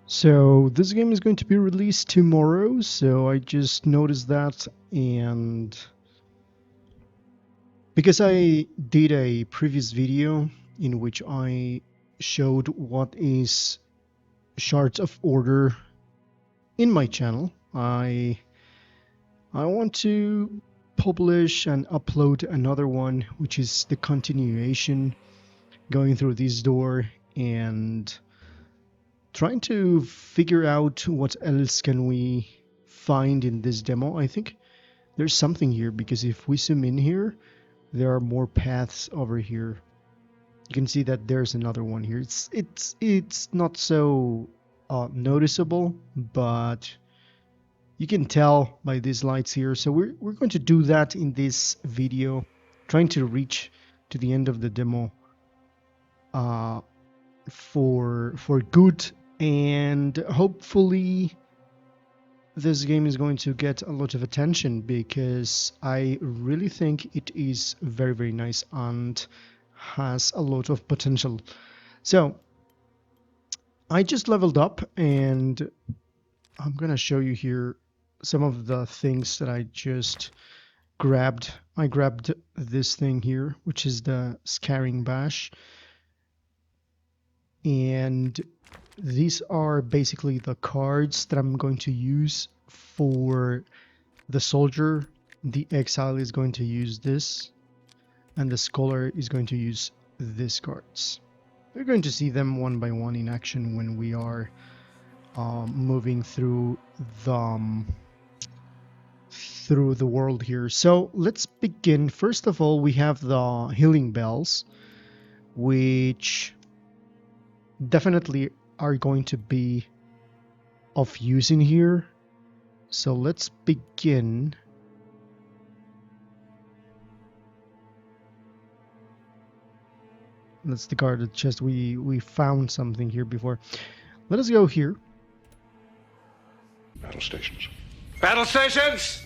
So this game is going to be released tomorrow, so I just noticed that, and because I did a previous video in which I showed what is shards of order in my channel, I want to publish and upload another one, which is the continuation, going through this door and trying to figure out what else can we find in this demo. I think there's something here, because if we zoom in here, there are more paths over here. You can see that there's another one here. It's not so noticeable, but you can tell by these lights here. So we're going to do that in this video, trying to reach to the end of the demo uh, for good, and hopefully this game is going to get a lot of attention, because I really think it is very, very nice and has a lot of potential. So I just leveled up, and I'm gonna show you here some of the things that I just grabbed. I grabbed this thing here, which is the Scaring Bash, and these are basically the cards that I'm going to use for the soldier. The exile is going to use this, and the scholar is going to use these cards. We're going to see them one by one in action when we are moving through the world here. So let's begin. First of all, we have the healing bells, which definitely are going to be of use in here. So let's begin. Let's discard the chest. We found something here before. Let us go here. Battle stations. Battle stations!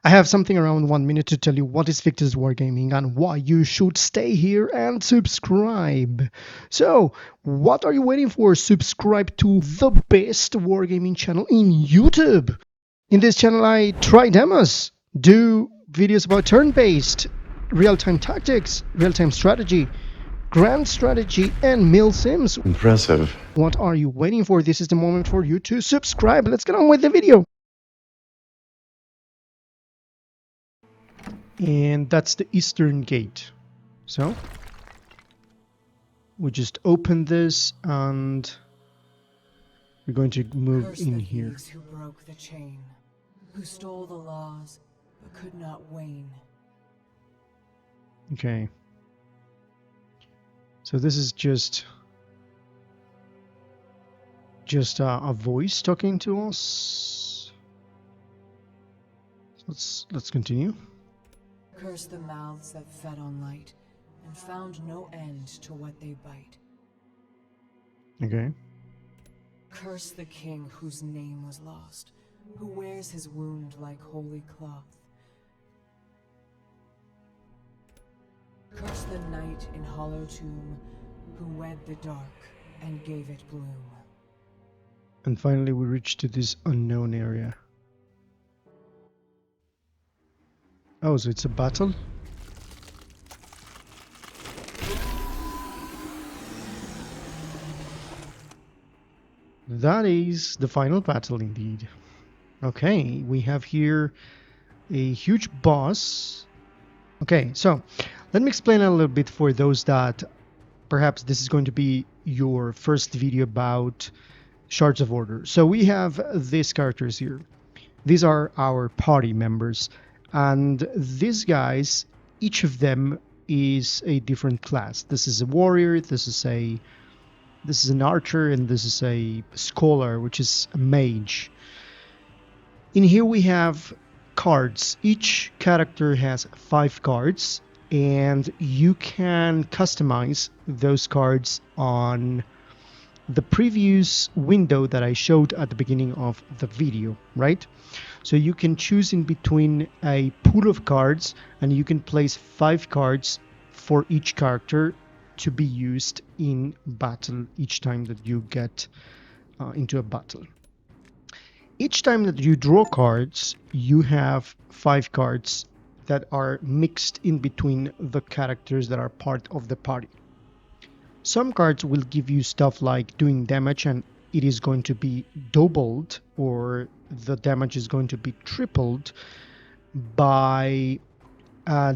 I have something around 1 minute to tell you what is Victor's Wargaming and why you should stay here and subscribe. So, what are you waiting for? Subscribe to the best Wargaming channel in YouTube. In this channel, I try demos, do videos about turn-based, real-time tactics, real-time strategy, grand strategy, and mill sims. Impressive. What are you waiting for? This is the moment for you to subscribe. Let's get on with the video. And that's the eastern gate. So we just open this and we're going to move Curse in the here. thieves who broke the chain, who stole the laws but could not wane. Okay. So this is just a voice talking to us. Let's continue. Curse the mouths that fed on light and found no end to what they bite. Okay. Curse the king whose name was lost, who wears his wound like holy cloth. Curse the night in hollow tomb, who wed the dark and gave it bloom. And finally we reach to this unknown area. Oh, so it's a battle? That is the final battle indeed. Okay, we have here a huge boss. Okay, so let me explain a little bit for those that perhaps this is going to be your first video about Shards of Order. So we have these characters here. These are our party members. And these guys, each of them is a different class. This is a warrior, this is an archer, and this is a scholar, which is a mage. In here we have cards. Each character has 5 cards, and you can customize those cards on the previous window that I showed at the beginning of the video, right? So you can choose in between a pool of cards, and you can place 5 cards for each character to be used in battle each time that you get into a battle. Each time that you draw cards, you have 5 cards that are mixed in between the characters that are part of the party. Some cards will give you stuff like doing damage and it is going to be doubled, or the damage is going to be tripled by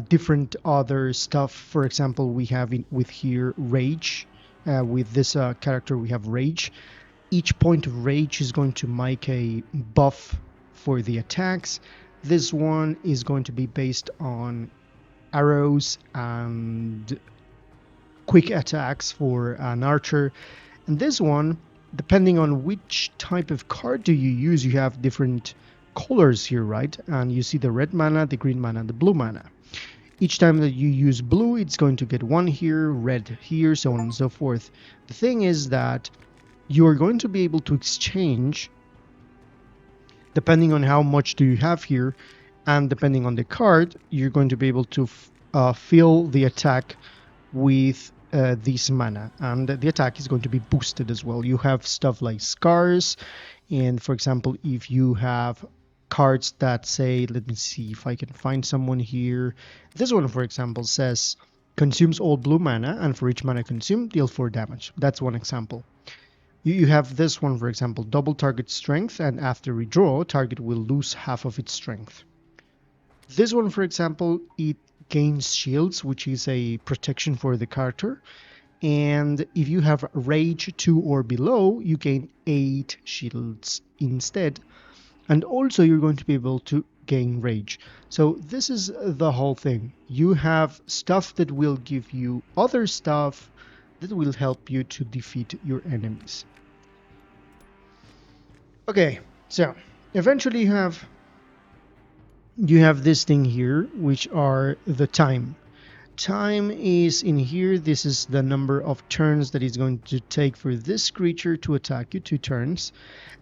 different other stuff. For example, we have with here Rage. With this character we have Rage. Each point of Rage is going to make a buff for the attacks. This one is going to be based on arrows and quick attacks for an archer. And this one, depending on which type of card do you use, you have different colors here, right? And you see the red mana, the green mana, and the blue mana. Each time that you use blue, it's going to get 1 here, red here, so on and so forth. The thing is that you're going to be able to exchange depending on how much do you have here, and depending on the card, you're going to be able to fill the attack with this mana, and the attack is going to be boosted as well. You have stuff like scars, and for example, if you have cards that say, let me see if I can find someone here. This one, for example, says consumes all blue mana, and for each mana consumed, deal 4 damage. That's one example. You have this one, for example, double target strength, and after redraw, target will lose half of its strength. This one, for example, it gains shields, which is a protection for the character. And if you have Rage 2 or below, you gain 8 shields instead. And also you're going to be able to gain Rage. So this is the whole thing. You have stuff that will give you other stuff that will help you to defeat your enemies. Okay, so eventually you have this thing here, which are the time. Time is in here. This is the number of turns that it's going to take for this creature to attack you, 2 turns.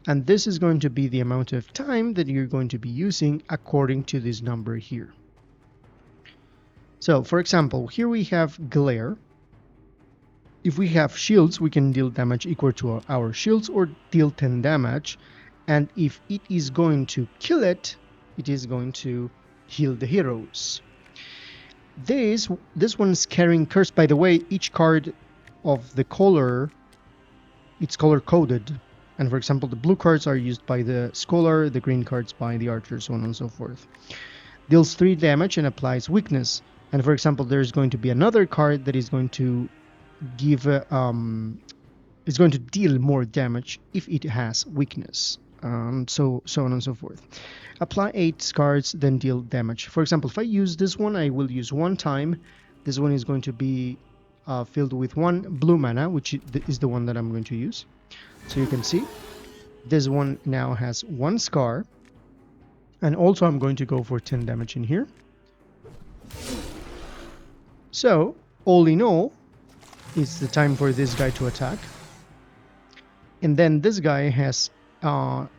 And this is going to be the amount of time that you're going to be using according to this number here. So, for example, here we have Glare. If we have shields, we can deal damage equal to our shields or deal 10 damage. And if it is going to kill it, it is going to heal the heroes. This one's carrying Curse. By the way, each card of the color, it's color coded. And for example, the blue cards are used by the Scholar, the green cards by the Archer, so on and so forth. Deals 3 damage and applies weakness. And for example, there's going to be another card that is going to give is going to deal more damage if it has weakness, so on and so forth. Apply 8 cards, then deal damage. For example, if I use this one, I will use 1 time. This one is going to be filled with 1 blue mana, which is the one that I'm going to use. So you can see this one now has 1 scar, and also I'm going to go for 10 damage in here. So all in all, it's the time for this guy to attack. And then this guy has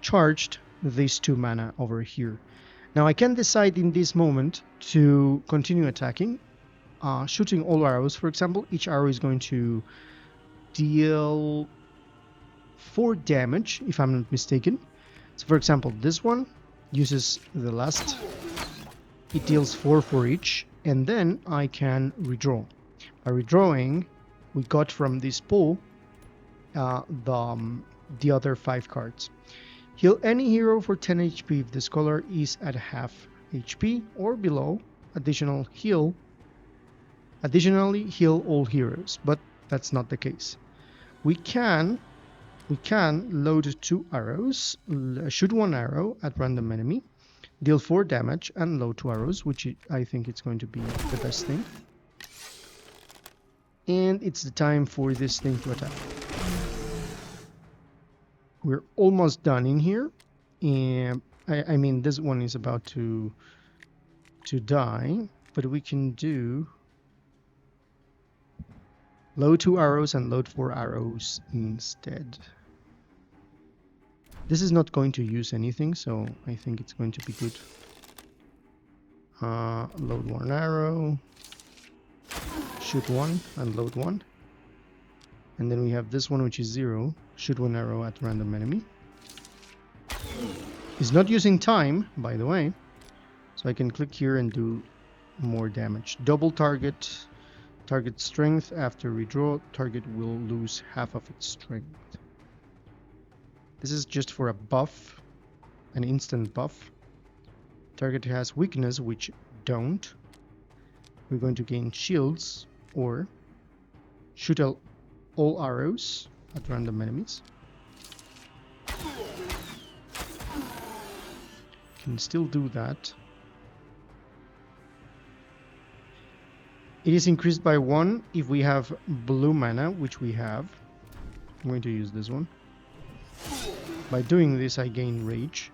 charged these 2 mana over here. Now I can decide in this moment to continue attacking, shooting all arrows. For example, each arrow is going to deal 4 damage, if I'm not mistaken. So for example, this one uses the last. It deals 4 for each, and then I can redraw. By redrawing, we got from this pool the other 5 cards. Heal any hero for 10 HP if the Scholar is at half HP or below. Additionally heal all heroes, but that's not the case. We can load 2 arrows, shoot 1 arrow at random enemy, deal 4 damage, and load 2 arrows, which I think it's going to be the best thing. And it's the time for this thing to attack. We're almost done in here, and I mean this one is about to die, but we can do load 2 arrows and load 4 arrows instead. This is not going to use anything, so I think it's going to be good. Load 1 arrow, shoot 1 and load 1. And then we have this one, which is 0. Shoot one arrow at random enemy. It's not using time, by the way. So I can click here and do more damage. Double target. Target strength. After redraw, target will lose half of its strength. This is just for a buff. An instant buff. Target has weakness, which don't. We're going to gain shields or shoot all arrows at random enemies. Can still do that. It is increased by 1 if we have blue mana, which we have. I'm going to use this one. By doing this, I gain rage.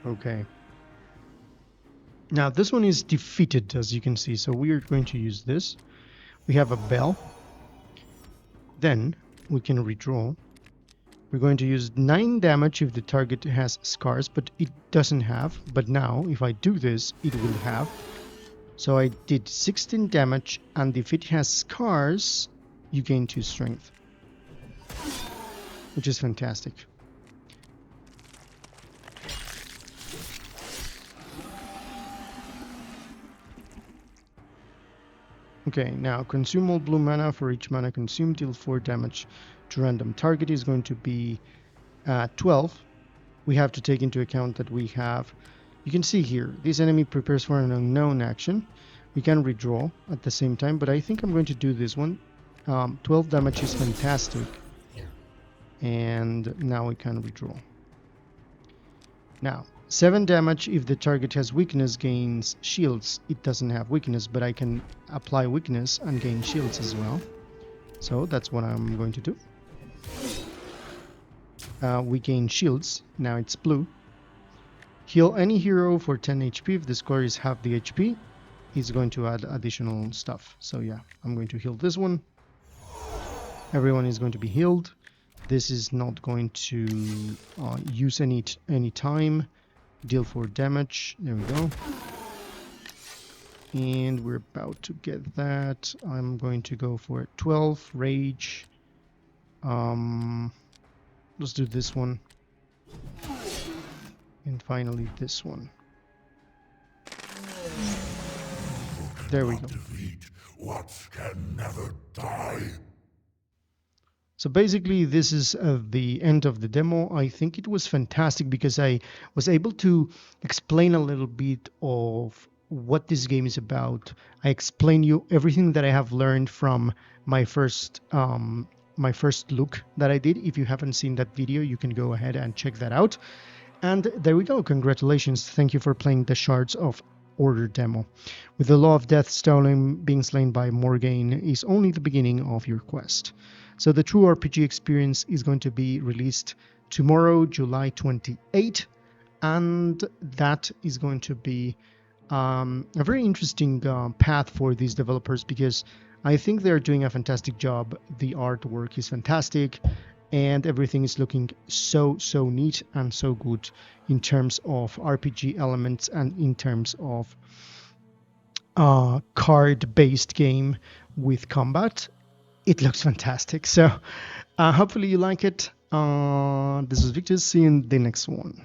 Okay. Now this one is defeated, as you can see, so we are going to use this. We have a bell. Then we can redraw. We're going to use 9 damage if the target has scars, but it doesn't have. But now, if I do this, it will have. So I did 16 damage, and if it has scars, you gain 2 strength. Which is fantastic. Okay, now consume all blue mana. For each mana consumed, deal 4 damage to random target. Is going to be 12. We have to take into account that we have, you can see here, this enemy prepares for an unknown action. We can redraw at the same time, but I think I'm going to do this one. 12 damage is fantastic. And now we can redraw. Now, 7 damage if the target has weakness, gains shields. It doesn't have weakness, but I can apply weakness and gain shields as well. So that's what I'm going to do. We gain shields. Now it's blue. Heal any hero for 10 HP. If the score is half the HP, he's going to add additional stuff. So yeah, I'm going to heal this one. Everyone is going to be healed. This is not going to use any time. Deal 4 damage. There we go. And we're about to get that. I'm going to go for 12 rage. Let's do this one. And finally this one. There we go. What can never die. So basically this is the end of the demo. I think it was fantastic because I was able to explain a little bit of what this game is about. I explain you everything that I have learned from my first look that I did. If you haven't seen that video, you can go ahead and check that out. And there we go. Congratulations. Thank you for playing the Shards of Order demo. With the Law of Death stolen, being slain by Morgaine is only the beginning of your quest. So the true RPG experience is going to be released tomorrow, July 28, and that is going to be a very interesting path for these developers because I think they're doing a fantastic job. The artwork is fantastic and everything is looking so neat and so good in terms of RPG elements and in terms of card-based game with combat. It looks fantastic. So hopefully you like it. This is Victor. See you in the next one.